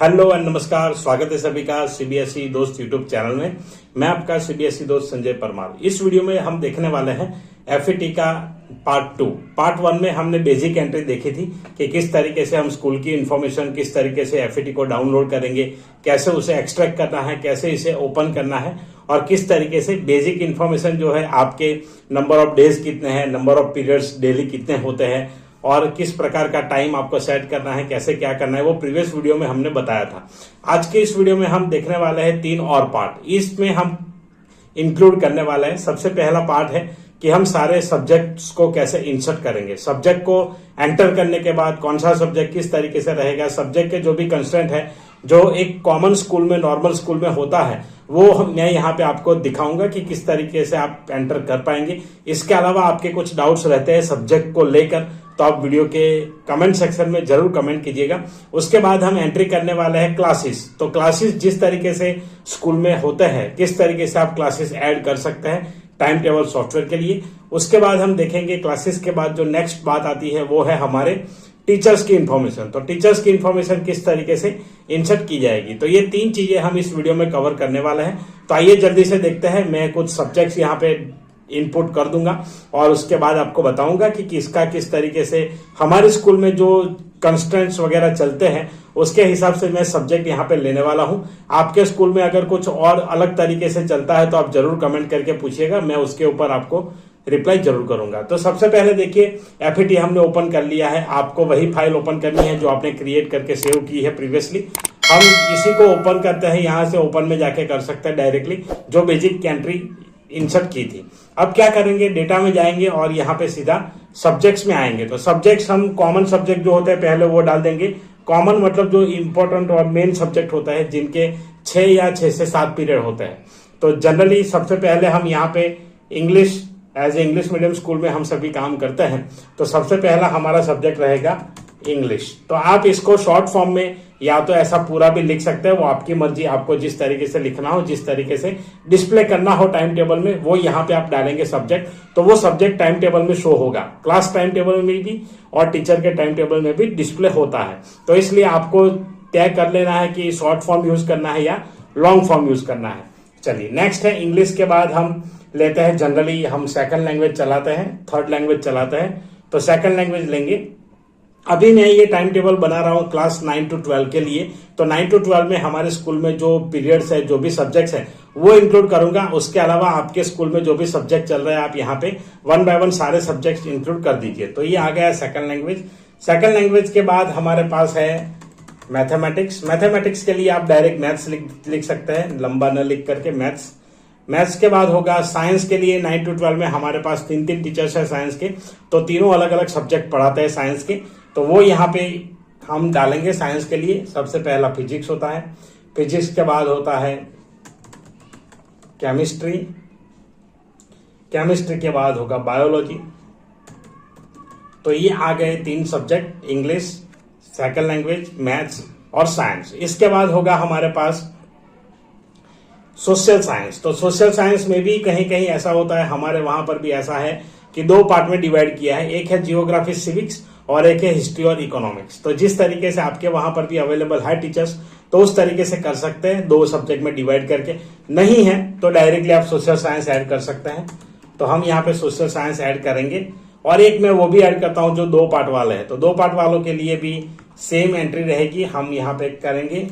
Hello and नमस्कार, स्वागत है सभी का सीबीएसई दोस्त यूट्यूब चैनल में। मैं आपका सीबीएसई दोस्त संजय परमार। इस वीडियो में हम देखने वाले हैं एफईटी का पार्ट 2। पार्ट 1 में हमने बेसिक एंट्री देखी थी कि किस तरीके से हम स्कूल की इंफॉर्मेशन, किस तरीके से एफईटी को डाउनलोड करेंगे, कैसे उसे एक्सट्रैक्ट करना है, कैसे इसे ओपन करना है और किस तरीके से बेसिक इंफॉर्मेशन जो है आपके नंबर ऑफ डेज कितने हैं, नंबर ऑफ पीरियड्स डेली कितने होते हैं और किस प्रकार का टाइम आपको सेट करना है, कैसे क्या करना है, वो प्रीवियस वीडियो में हमने बताया था। आज के इस वीडियो में हम देखने वाले हैं 3 और पार्ट। इसमें हम इंक्लूड करने वाले हैं, सबसे पहला पार्ट है कि हम सारे सब्जेक्ट्स को कैसे इंसर्ट करेंगे। सब्जेक्ट को एंटर करने के बाद कौन सा सब्जेक्ट किस तरीके से रहेगा, सब्जेक्ट के जो भी कंस्ट्रेंट है जो एक कॉमन स्कूल में, नॉर्मल स्कूल में होता है, वो मैं यहाँ पे आपको दिखाऊंगा कि किस तरीके से आप एंटर कर पाएंगे। इसके अलावा आपके कुछ डाउट्स रहते हैं सब्जेक्ट को लेकर, तो आप वीडियो के कमेंट सेक्शन में जरूर कमेंट कीजिएगा। उसके बाद हम एंट्री करने वाले हैं क्लासेस। तो क्लासेस जिस तरीके से स्कूल में होते हैं, किस तरीके से आप क्लासेस ऐड कर सकते हैं टाइम टेबल सॉफ्टवेयर के लिए। उसके बाद हम देखेंगे क्लासेस के बाद जो नेक्स्ट बात आती है वो है हमारे टीचर्स की इंफॉर्मेशन। तो टीचर्स की इंफॉर्मेशन किस तरीके से इंसर्ट की जाएगी। तो ये 3 चीजें हम इस वीडियो में कवर करने वाले हैं। तो आइए जल्दी से देखते हैं। मैं कुछ सब्जेक्ट्स यहाँ पे इनपुट कर दूंगा और उसके बाद आपको बताऊंगा कि किसका किस तरीके से हमारे स्कूल में जो कंस्ट्रेंट्स वगैरह चलते हैं उसके हिसाब से मैं सब्जेक्ट यहाँ पे लेने वाला हूँ। आपके स्कूल में अगर कुछ और अलग तरीके से चलता है तो आप जरूर कमेंट करके पूछिएगा, मैं उसके ऊपर आपको रिप्लाई जरूर करूंगा। तो सबसे पहले देखिए, एफईटी हमने ओपन कर लिया है। आपको वही फाइल ओपन करनी है जो आपने क्रिएट करके सेव की है प्रीवियसली। हम इसी को ओपन करते हैं, यहां से ओपन में जाके कर सकते हैं डायरेक्टली, जो बेसिक एंट्री इंसर्ट की थी। अब क्या करेंगे, डेटा में जाएंगे और यहाँ पे सीधा सब्जेक्ट्स में आएंगे। तो सब्जेक्ट्स हम कॉमन सब्जेक्ट जो होते हैं पहले वो डाल देंगे। कॉमन मतलब जो इंपॉर्टेंट और मेन सब्जेक्ट होता है जिनके 6 या 6 से 7 पीरियड होते हैं। तो जनरली सबसे पहले हम यहाँ पे English, as a English medium school में हम सभी काम करते हैं, तो सबसे पहला हमारा सब्जेक्ट रहेगा इंग्लिश। तो आप इसको शॉर्ट फॉर्म में या तो ऐसा पूरा भी लिख सकते हैं, वो आपकी मर्जी, आपको जिस तरीके से लिखना हो, जिस तरीके से डिस्प्ले करना हो टाइम टेबल में, वो यहाँ पे आप डालेंगे सब्जेक्ट। तो वो सब्जेक्ट टाइम टेबल में शो होगा, क्लास टाइम टेबल में भी और टीचर के टाइम टेबल में भी डिस्प्ले होता है। तो इसलिए आपको तय कर लेना है कि शॉर्ट फॉर्म यूज करना है या लॉन्ग फॉर्म यूज करना है। चलिए नेक्स्ट है इंग्लिश के बाद हम लेते हैं, जनरली हम सेकंड लैंग्वेज चलाते हैं, थर्ड लैंग्वेज चलाते हैं, तो सेकंड लैंग्वेज लेंगे। अभी मैं ये टाइम टेबल बना रहा हूँ क्लास 9 to 12 के लिए। तो 9 to 12 में हमारे स्कूल में जो पीरियड्स है, जो भी सब्जेक्ट्स है, वो इंक्लूड करूंगा। उसके अलावा आपके स्कूल में जो भी सब्जेक्ट चल रहा है आप यहाँ पे 1 by 1 सारे सब्जेक्ट्स इंक्लूड कर दीजिए। तो ये आ गया सेकंड लैंग्वेज। सेकंड लैंग्वेज के बाद हमारे पास है मैथमेटिक्स। मैथमेटिक्स के लिए आप डायरेक्ट मैथ्स लिख सकते हैं, लंबा न लिख करके मैथ्स। मैथ्स के बाद होगा साइंस के लिए। 9 to 12 में हमारे पास 3 टीचर्स हैं साइंस के, तो तीनों अलग अलग सब्जेक्ट पढ़ाते हैं साइंस के, तो वो यहाँ पे हम डालेंगे साइंस के लिए। सबसे पहला फिजिक्स होता है, फिजिक्स के बाद होता है केमिस्ट्री, केमिस्ट्री के बाद होगा बायोलॉजी। तो ये आ गए 3 subject, English, second language, maths और साइंस। इसके बाद होगा हमारे पास सोशल साइंस। तो सोशल साइंस में भी कहीं कहीं ऐसा होता है, हमारे वहां पर भी ऐसा है कि 2 पार्ट में डिवाइड किया है, एक है जियोग्राफी सिविक्स और एक है हिस्ट्री और इकोनॉमिक्स। तो जिस तरीके से आपके वहां पर भी अवेलेबल है टीचर्स, तो उस तरीके से कर सकते हैं 2 सब्जेक्ट में डिवाइड करके। नहीं है तो डायरेक्टली आप सोशल साइंस ऐड कर सकते हैं। तो हम यहाँ पे सोशल साइंस ऐड करेंगे और एक मैं वो भी ऐड करता हूं जो 2 पार्ट वाले हैं। तो 2 पार्ट वालों के लिए भी सेम एंट्री रहेगी। हम यहाँ पे करेंगे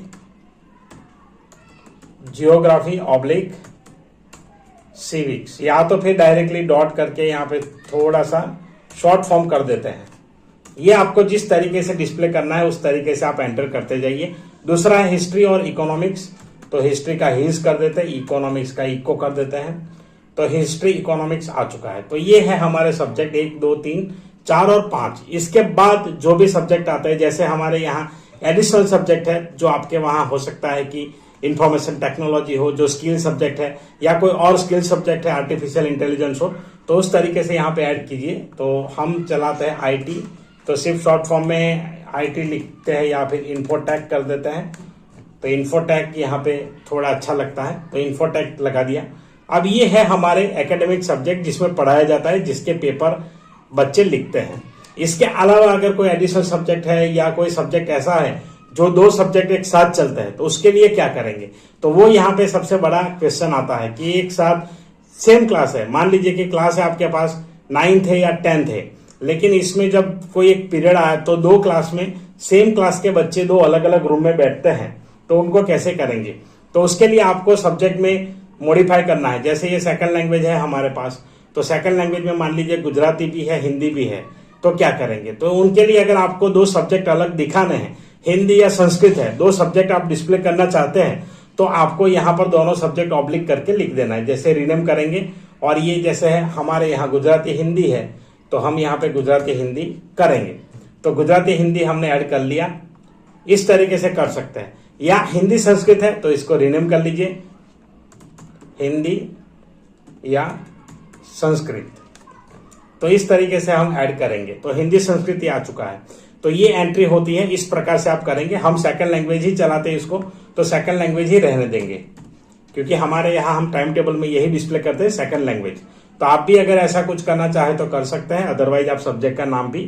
जियोग्राफी ऑब्लिक सिविक्स, या तो फिर डायरेक्टली डॉट करके यहाँ पे थोड़ा सा शॉर्ट फॉर्म कर देते हैं। ये आपको जिस तरीके से डिस्प्ले करना है उस तरीके से आप एंटर करते जाइए। दूसरा है हिस्ट्री और इकोनॉमिक्स। तो हिस्ट्री का हिज कर देते हैं, इकोनॉमिक्स का इको कर देते हैं। तो हिस्ट्री इकोनॉमिक्स आ चुका है। तो ये है हमारे सब्जेक्ट 1, 2, 3, 4 और 5। इसके बाद जो भी सब्जेक्ट आता है, जैसे हमारे यहाँ एडिशनल सब्जेक्ट है, जो आपके वहां हो सकता है कि इंफॉर्मेशन टेक्नोलॉजी हो, जो स्किल सब्जेक्ट है, या कोई और स्किल सब्जेक्ट है, आर्टिफिशियल इंटेलिजेंस हो, तो उस तरीके से यहाँ पे ऐड कीजिए। तो हम चलाते हैं आईटी, तो सिर्फ शॉर्ट फॉर्म में आईटी लिखते हैं या फिर इन्फोटेक कर देते हैं। तो इन्फोटेक यहाँ पे थोड़ा अच्छा लगता है, तो इन्फोटेक लगा दिया। अब ये है हमारे एकेडमिक सब्जेक्ट जिसमें पढ़ाया जाता है, जिसके पेपर बच्चे लिखते हैं। इसके अलावा अगर कोई एडिशनल सब्जेक्ट है या कोई सब्जेक्ट ऐसा है जो दो सब्जेक्ट एक साथ चलते हैं तो उसके लिए क्या करेंगे। तो वो यहाँ पे सबसे बड़ा क्वेश्चन आता है कि एक साथ सेम क्लास है, मान लीजिए कि क्लास है आपके पास 9th है या 10th है, लेकिन इसमें जब कोई एक पीरियड आया तो दो क्लास में सेम क्लास के बच्चे दो अलग अलग रूम में बैठते हैं, तो उनको कैसे करेंगे। तो उसके लिए आपको सब्जेक्ट में मॉडिफाई करना है। जैसे ये सेकंड लैंग्वेज है हमारे पास, तो सेकंड लैंग्वेज में मान लीजिए गुजराती भी है, हिंदी भी है, तो क्या करेंगे। तो उनके लिए अगर आपको दो सब्जेक्ट अलग दिखाने हैं, हिंदी या संस्कृत है, दो सब्जेक्ट आप डिस्प्ले करना चाहते हैं, तो आपको यहाँ पर दोनों सब्जेक्ट ऑब्लिक करके लिख देना है। जैसे रीनेम करेंगे, और ये जैसे है हमारे यहाँ गुजराती हिंदी है तो हम यहाँ पे गुजराती हिंदी करेंगे। तो गुजराती हिंदी हमने ऐड कर लिया, इस तरीके से कर सकते हैं। या हिंदी संस्कृत है तो इसको रीनेम कर लीजिए, हिंदी या संस्कृत, तो इस तरीके से हम ऐड करेंगे। तो हिंदी संस्कृत आ चुका है, तो ये एंट्री होती है, इस प्रकार से आप करेंगे। हम सेकंड लैंग्वेज ही चलाते हैं इसको, तो सेकंड लैंग्वेज ही रहने देंगे, क्योंकि हमारे यहाँ हम टाइम टेबल में यही डिस्प्ले करते हैं सेकंड लैंग्वेज। तो आप भी अगर ऐसा कुछ करना चाहे तो कर सकते हैं, अदरवाइज आप सब्जेक्ट का नाम भी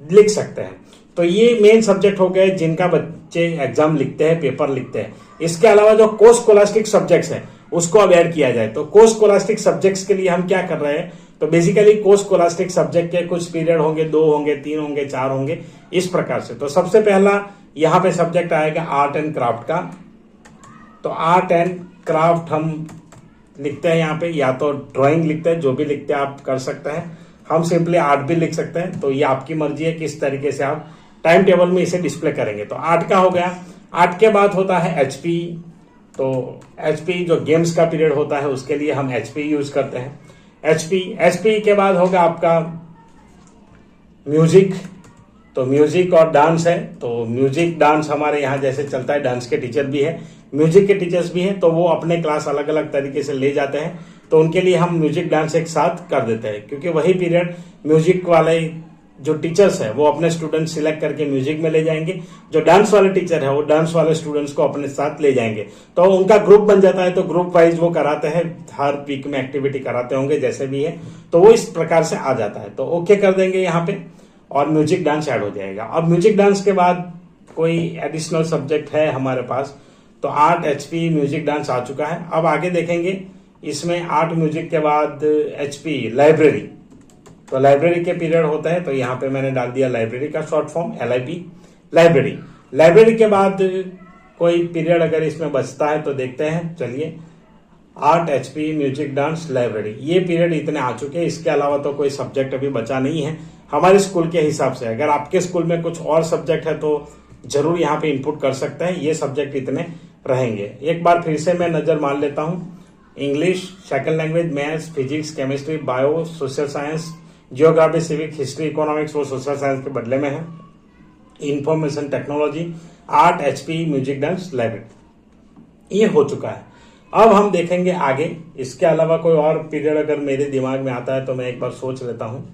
लिख सकते हैं। तो ये मेन सब्जेक्ट हो गए जिनका बच्चे एग्जाम लिखते हैं, पेपर लिखते हैं। इसके अलावा जो को स्कॉलास्टिक सब्जेक्ट्स है उसको अब ऐड किया जाए। तो को स्कॉलास्टिक सब्जेक्ट्स के लिए हम क्या कर रहे हैं, तो बेसिकली को स्कॉलास्टिक सब्जेक्ट के कुछ पीरियड होंगे, 2 होंगे, 3 होंगे, 4 होंगे, इस प्रकार से। तो सबसे पहला यहाँ पे सब्जेक्ट आएगा आर्ट एंड क्राफ्ट का। तो आर्ट एंड क्राफ्ट हम लिखते हैं यहाँ पे, या तो ड्राइंग लिखते हैं, जो भी लिखते हैं आप कर सकते हैं। हम सिंपली आर्ट भी लिख सकते हैं, तो ये आपकी मर्जी है किस तरीके से आप टाइम टेबल में इसे डिस्प्ले करेंगे। तो आर्ट का हो गया। आर्ट के बाद होता है एचपी। तो एचपी जो गेम्स का पीरियड होता है उसके लिए हम एचपी यूज करते हैं। एचपी के बाद होगा आपका म्यूजिक। तो म्यूजिक और डांस है, तो म्यूजिक डांस हमारे यहाँ जैसे चलता है, डांस के टीचर भी है, म्यूजिक के टीचर्स भी हैं, तो वो अपने क्लास अलग अलग तरीके से ले जाते हैं। तो उनके लिए हम म्यूजिक डांस एक साथ कर देते हैं, क्योंकि वही पीरियड म्यूजिक वाले जो टीचर्स है वो अपने स्टूडेंट सिलेक्ट करके म्यूजिक में ले जाएंगे, जो डांस वाले टीचर है वो डांस वाले स्टूडेंट्स को अपने साथ ले जाएंगे। तो उनका ग्रुप बन जाता है, तो ग्रुप वाइज वो कराते हैं, हर वीक में एक्टिविटी कराते होंगे जैसे भी है, तो वो इस प्रकार से आ जाता है। तो ओके कर देंगे यहाँ पे, और म्यूजिक डांस ऐड हो जाएगा। अब म्यूजिक डांस के बाद कोई एडिशनल सब्जेक्ट है हमारे पास, तो आर्ट, एचपी, म्यूजिक डांस आ चुका है। अब आगे देखेंगे इसमें आर्ट म्यूजिक के बाद एचपी लाइब्रेरी। तो लाइब्रेरी के पीरियड होता है, तो यहाँ पे मैंने डाल दिया लाइब्रेरी का short form LIB, library. Library के बाद कोई पीरियड अगर इसमें बचता है तो देखते हैं, चलिए। Art, HP, music, dance, library, ये पीरियड इतने आ चुके हैं। इसके अलावा तो कोई सब्जेक्ट अभी बचा नहीं है हमारे स्कूल के हिसाब से। अगर आपके स्कूल में कुछ और सब्जेक्ट है तो जरूर यहाँ पे इनपुट कर सकते हैं। ये सब्जेक्ट इतने रहेंगे। एक बार फिर से मैं नजर मार लेता हूँ। English second language, maths, physics, chemistry, bio, social science, geography, civic, history, economics वो सोशल साइंस के बदले में है। Information technology, art, HP, music, dance, library, ये हो चुका है। अब हम देखेंगे आगे। इसके अलावा कोई और पीरियड अगर मेरे दिमाग में आता है तो मैं एक बार सोच लेता हूँ।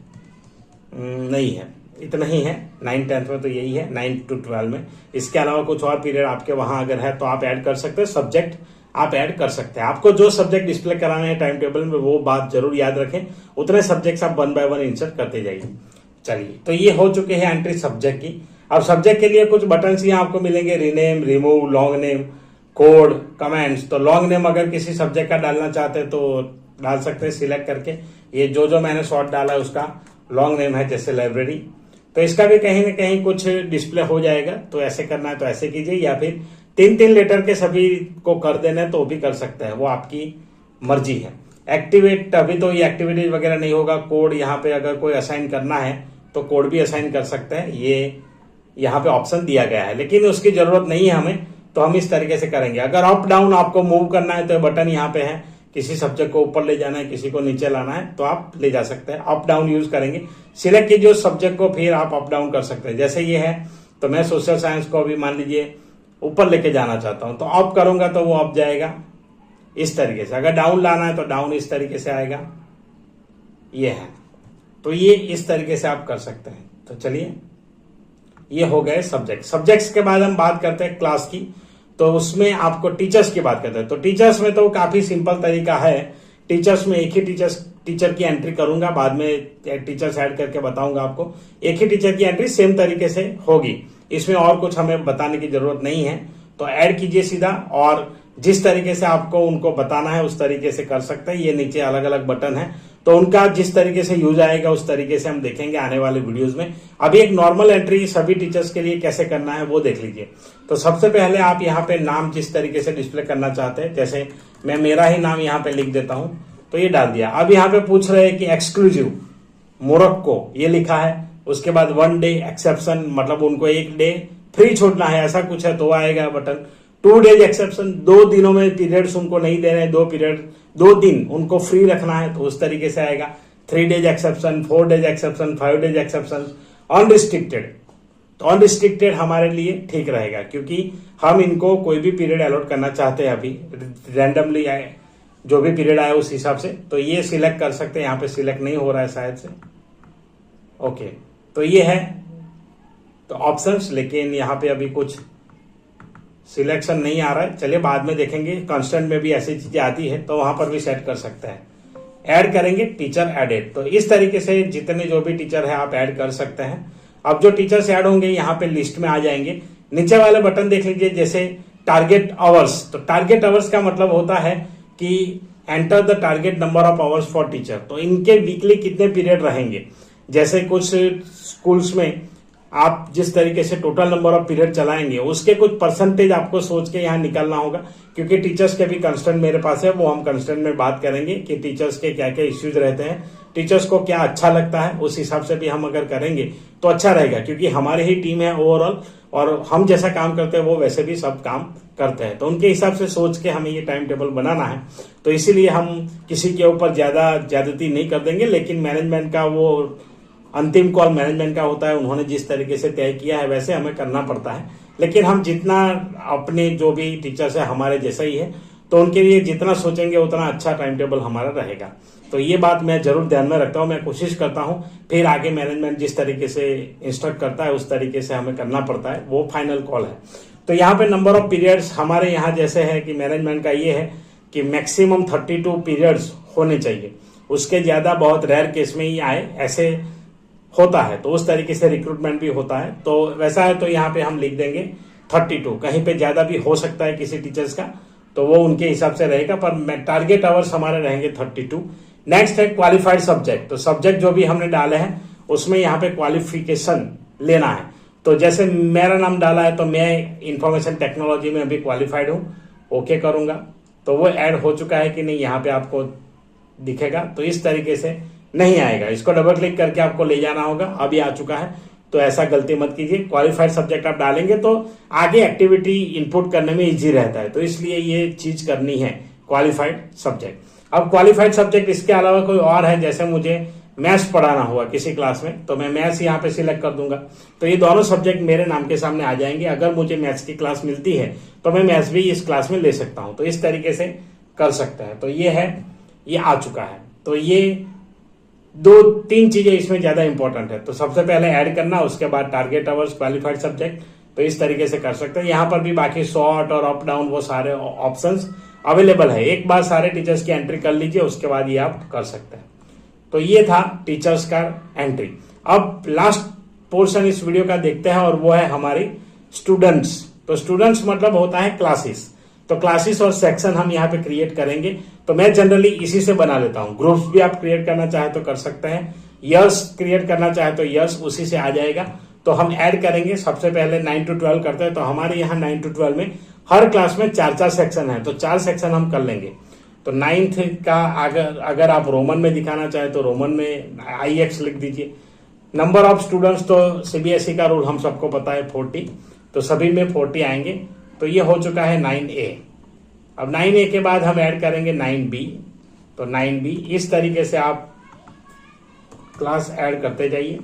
नहीं है, इतना ही है। 9th 10th में तो यही है, 9th to 12 में। इसके अलावा कुछ और पीरियड आपके वहां अगर है तो आप ऐड कर सकते हैं, सब्जेक्ट आप ऐड कर सकते हैं। आपको जो सब्जेक्ट डिस्प्ले कराने हैं टाइम टेबल में वो बात जरूर याद रखें, उतने सब्जेक्ट्स आप 1 by 1 इंसर्ट करते जाइए। चलिए, तो ये हो चुके हैं एंट्री सब्जेक्ट की। अब सब्जेक्ट के लिए कुछ बटन्स यहाँ आपको मिलेंगे, rename, remove, long name, code, comments. तो लॉन्ग नेम अगर किसी सब्जेक्ट का डालना चाहते हैं तो डाल सकते हैं सिलेक्ट करके। ये जो मैंने शॉर्ट डाला है उसका लॉन्ग नेम है, जैसे लाइब्रेरी। तो इसका भी कहीं ना कहीं कुछ डिस्प्ले हो जाएगा। तो ऐसे करना है तो ऐसे कीजिए, या फिर 3-3 लेटर के सभी को कर देना तो भी कर सकते हैं, वो आपकी मर्जी है। एक्टिवेट, अभी तो ये एक्टिविटीज वगैरह नहीं होगा। कोड यहाँ पे अगर कोई असाइन करना है तो कोड भी असाइन कर सकते हैं, ये यहाँ पे ऑप्शन दिया गया है, लेकिन उसकी जरूरत नहीं है हमें, तो हम इस तरीके से करेंगे। अगर अप डाउन आपको मूव करना है तो बटन यहाँ पे है, किसी सब्जेक्ट को ऊपर ले जाना है, किसी को नीचे लाना है तो आप ले जा सकते हैं। अप डाउन यूज करेंगे, सिलेक्ट कीजिए उस सब्जेक्ट को, फिर आप अप डाउन कर सकते हैं। जैसे ये है तो मैं सोशल साइंस को अभी मान लीजिए ऊपर लेके जाना चाहता हूं, तो अप करूंगा तो वो अप जाएगा इस तरीके से। अगर डाउन लाना है तो डाउन इस तरीके से आएगा, ये है। तो ये इस तरीके से आप कर सकते हैं। तो चलिए, ये हो गए सब्जेक्ट। सब्जेक्ट्स के बाद हम बात करते हैं क्लास की। तो उसमें आपको टीचर्स की बात करते हैं। तो टीचर्स में तो काफी सिंपल तरीका है। टीचर्स में एक ही टीचर की एंट्री करूंगा, बाद में टीचर्स ऐड करके बताऊंगा आपको। एक ही टीचर की एंट्री सेम तरीके से होगी। इसमें और कुछ हमें बताने की जरूरत नहीं है। तो ऐड कीजिए सीधा, और जिस तरीके से आपको उनको बताना है उस तरीके से कर सकते हैं। ये नीचे अलग अलग बटन है, तो उनका जिस तरीके से यूज आएगा उस तरीके से हम देखेंगे आने वाले वीडियोस में। अभी एक नॉर्मल एंट्री सभी टीचर्स के लिए कैसे करना है वो देख लीजिए। तो सबसे पहले आप यहाँ पे नाम जिस तरीके से डिस्प्ले करना चाहते हैं, जैसे मैं मेरा ही नाम यहाँ पे लिख देता हूं, तो ये डाल दिया। अब यहाँ पे पूछ रहे हैं कि एक्सक्लूसिव मोरक्को ये लिखा है, उसके बाद 1 डे एक्सेप्शन, मतलब उनको 1 डे फ्री छोड़ना है, ऐसा कुछ है तो आएगा बटन। 2 डेज एक्सेप्शन, 2 दिनों में पीरियड्स उनको नहीं दे रहे हैं, 2 दिन उनको फ्री रखना है, तो उस तरीके से आएगा। 3 days exception, 4 days exception, 5 days exception, unrestricted. तो अनरिस्ट्रिक्टेड हमारे लिए ठीक रहेगा, क्योंकि हम इनको कोई भी पीरियड अलॉट करना चाहते हैं अभी रैंडमली आए, जो भी पीरियड आया उस हिसाब से। तो ये सिलेक्ट कर सकते हैं, यहाँ पे सिलेक्ट नहीं हो रहा है शायद से। ओके, तो ये है तो ऑप्शंस, लेकिन यहाँ पे अभी कुछ सिलेक्शन नहीं आ रहा है। चलिए बाद में देखेंगे, कांस्टेंट में भी ऐसी चीजें आती है तो वहां पर भी सेट कर सकते हैं। ऐड करेंगे टीचर एडेड, तो इस तरीके से जितने जो भी टीचर है आप ऐड कर सकते हैं। अब जो टीचर्स ऐड होंगे यहाँ पे लिस्ट में आ जाएंगे। नीचे वाले बटन देख लीजिए, जैसे टारगेट आवर्स, तो टारगेट आवर्स का मतलब होता है कि enter the target number of hours for teacher, तो इनके वीकली कितने पीरियड रहेंगे। जैसे कुछ स्कूल्स में आप जिस तरीके से टोटल नंबर ऑफ पीरियड चलाएंगे उसके कुछ परसेंटेज आपको सोच के यहाँ निकालना होगा, क्योंकि टीचर्स के भी कंस्टेंट मेरे पास है, वो हम कंस्टेंट में बात करेंगे कि टीचर्स के क्या क्या इश्यूज रहते हैं, टीचर्स को क्या अच्छा लगता है, उस हिसाब से भी हम अगर करेंगे तो अच्छा रहेगा, क्योंकि हमारी ही टीम है ओवरऑल, और हम जैसा काम करते हैं वो वैसे भी सब काम करते हैं, तो उनके हिसाब से सोच के हमें ये टाइम टेबल बनाना है। तो इसीलिए हम किसी के ऊपर ज्यादती नहीं कर देंगे, लेकिन मैनेजमेंट का वो अंतिम कॉल मैनेजमेंट का होता है, उन्होंने जिस तरीके से तय किया है वैसे हमें करना पड़ता है। लेकिन हम जितना अपने जो भी टीचर्स है हमारे जैसा ही है, तो उनके लिए जितना सोचेंगे उतना अच्छा टाइम टेबल हमारा रहेगा। तो ये बात मैं जरूर ध्यान में रखता हूँ, मैं कोशिश करता हूँ, फिर आगे मैनेजमेंट जिस तरीके से इंस्ट्रक्ट करता है उस तरीके से हमें करना पड़ता है, वो फाइनल कॉल है। तो यहाँ पे नंबर ऑफ पीरियड्स हमारे यहाँ जैसे है कि मैनेजमेंट का ये है कि मैक्सिमम 32 पीरियड्स होने चाहिए, उसके ज्यादा बहुत रेयर केस में ही आए, ऐसे होता है, तो उस तरीके से रिक्रूटमेंट भी होता है। तो वैसा है तो यहाँ पे हम लिख देंगे 32, कहीं पे ज्यादा भी हो सकता है किसी टीचर्स का, तो वो उनके हिसाब से रहेगा, पर टारगेट आवर्स हमारे रहेंगे 32। नेक्स्ट है क्वालिफाइड सब्जेक्ट, तो सब्जेक्ट जो भी हमने डाले हैं उसमें यहाँ पे क्वालिफिकेशन लेना है। तो जैसे मेरा नाम डाला है तो मैं इंफॉर्मेशन टेक्नोलॉजी में अभी क्वालिफाइड हूँ, ओके करूंगा तो वो ऐड हो चुका है कि नहीं यहाँ पे आपको दिखेगा। तो इस तरीके से नहीं आएगा, इसको डबल क्लिक करके आपको ले जाना होगा, अभी आ चुका है, तो ऐसा गलती मत कीजिए। क्वालिफाइड सब्जेक्ट आप डालेंगे तो आगे एक्टिविटी इनपुट करने में इजी रहता है, तो इसलिए ये चीज करनी है क्वालिफाइड सब्जेक्ट। अब क्वालिफाइड सब्जेक्ट इसके अलावा कोई और है, जैसे मुझे मैथ्स पढ़ाना हुआ किसी क्लास में, तो मैं मैथ्स यहाँ पे सिलेक्ट कर दूंगा, तो ये दोनों सब्जेक्ट मेरे नाम के सामने आ जाएंगे। अगर मुझे मैथ्स की क्लास मिलती है तो मैं मैथ्स भी इस क्लास में ले सकता हूं, तो इस तरीके से कर सकता है। तो ये है, ये आ चुका है। तो ये 2-3 चीजें इसमें ज्यादा इंपॉर्टेंट है। तो सबसे पहले ऐड करना, उसके बाद टारगेट आवर्स, क्वालिफाइड सब्जेक्ट, तो इस तरीके से कर सकते हैं। यहाँ पर भी बाकी शॉर्ट और अप डाउन वो सारे ऑप्शंस अवेलेबल है, एक बार सारे टीचर्स की एंट्री कर लीजिए, उसके बाद ये आप कर सकते हैं। तो ये था टीचर्स का एंट्री। अब लास्ट पोर्शन इस वीडियो का देखते हैं, और वो है हमारी स्टूडेंट्स। तो स्टूडेंट्स मतलब होता है क्लासेस, तो क्लासेस और सेक्शन हम यहाँ पे क्रिएट करेंगे। तो मैं जनरली इसी से बना लेता हूँ। ग्रुप्स भी आप क्रिएट करना चाहे तो कर सकते हैं, ईयर्स क्रिएट करना चाहे तो ईयर्स उसी से आ जाएगा। तो हम ऐड करेंगे, सबसे पहले 9 to 12 करते हैं। तो हमारे यहाँ 9 to 12 में हर क्लास में 4-4 सेक्शन है, तो 4 सेक्शन हम कर लेंगे। तो 9th का अगर आप रोमन में दिखाना चाहे तो रोमन में IX लिख दीजिए। नंबर ऑफ स्टूडेंट्स तो CBSE का रूल हम सबको पता है 40, तो सभी में 40 आएंगे। तो ये हो चुका है 9A। अब 9A के बाद हम ऐड करेंगे 9B, तो 9B इस तरीके से आप क्लास ऐड करते जाइए।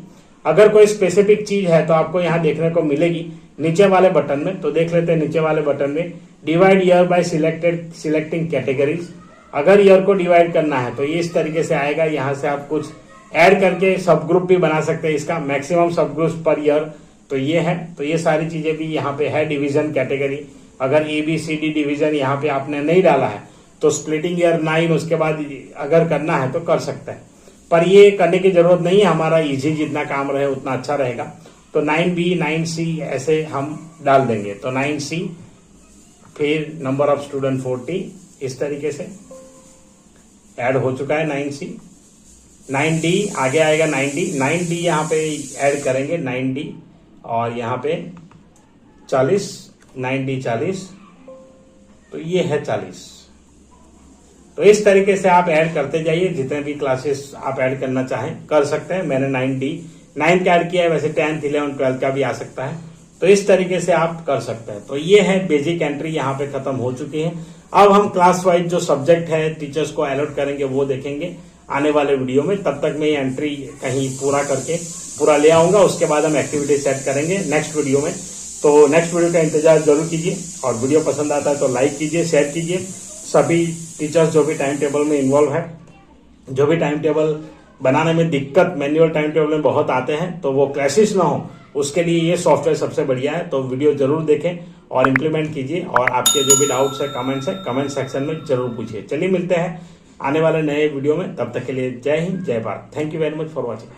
अगर कोई स्पेसिफिक चीज है तो आपको यहाँ देखने को मिलेगी नीचे वाले बटन में। तो देख लेते हैं नीचे वाले बटन में, divide year by selecting categories. अगर ईयर को डिवाइड करना है तो ये इस तरीके से आएगा, यहाँ से आप कुछ ऐड करके सब ग्रुप भी बना सकते हैं, इसका मैक्सिमम सब ग्रुप पर ईयर तो ये है। तो ये सारी चीजें भी यहाँ पे है। डिवीजन कैटेगरी, अगर ABCD डिवीजन यहाँ पे आपने नहीं डाला है तो स्प्लिटिंग ईयर 9 उसके बाद अगर करना है तो कर सकते हैं, पर ये करने की जरूरत नहीं है। हमारा इजी जितना काम रहे उतना अच्छा रहेगा। तो 9B 9C ऐसे हम डाल देंगे। तो 9C फिर नंबर ऑफ स्टूडेंट 40, इस तरीके से ऐड हो चुका है 9C। 9D आगे आएगा 9D, 9D यहाँ पे ऐड करेंगे 9D और यहाँ पे 40, 9D 40, तो ये है 40। तो इस तरीके से आप ऐड करते जाइए, जितने भी क्लासेस आप ऐड करना चाहें कर सकते हैं। मैंने 9th का ऐड किया है, वैसे 10th 11th 12th का भी आ सकता है। तो इस तरीके से आप कर सकते हैं। तो ये है बेसिक एंट्री, यहाँ पे खत्म हो चुकी है। अब हम क्लास वाइज जो सब्जेक्ट है टीचर्स को अलॉट करेंगे वो देखेंगे आने वाले वीडियो में। तब तक मैं ये एंट्री कहीं पूरा करके पूरा ले आऊंगा, उसके बाद हम एक्टिविटी सेट करेंगे नेक्स्ट वीडियो में। तो नेक्स्ट वीडियो का इंतजार जरूर कीजिए और वीडियो पसंद आता है तो लाइक कीजिए, शेयर कीजिए। सभी टीचर्स जो भी टाइम टेबल में इन्वॉल्व है, जो भी टाइम टेबल बनाने में दिक्कत मैनुअल टाइम टेबल में बहुत आते हैं, तो वो क्लैशेस ना हो उसके लिए ये सॉफ्टवेयर सबसे बढ़िया है। तो वीडियो जरूर देखें और इम्प्लीमेंट कीजिए, और आपके जो भी डाउट्स है कमेंट्स है कमेंट सेक्शन में जरूर पूछिए। चलिए मिलते हैं आने वाले नए वीडियो में, तब तक के लिए जय हिंद जय Bharat. Thank you very much for watching.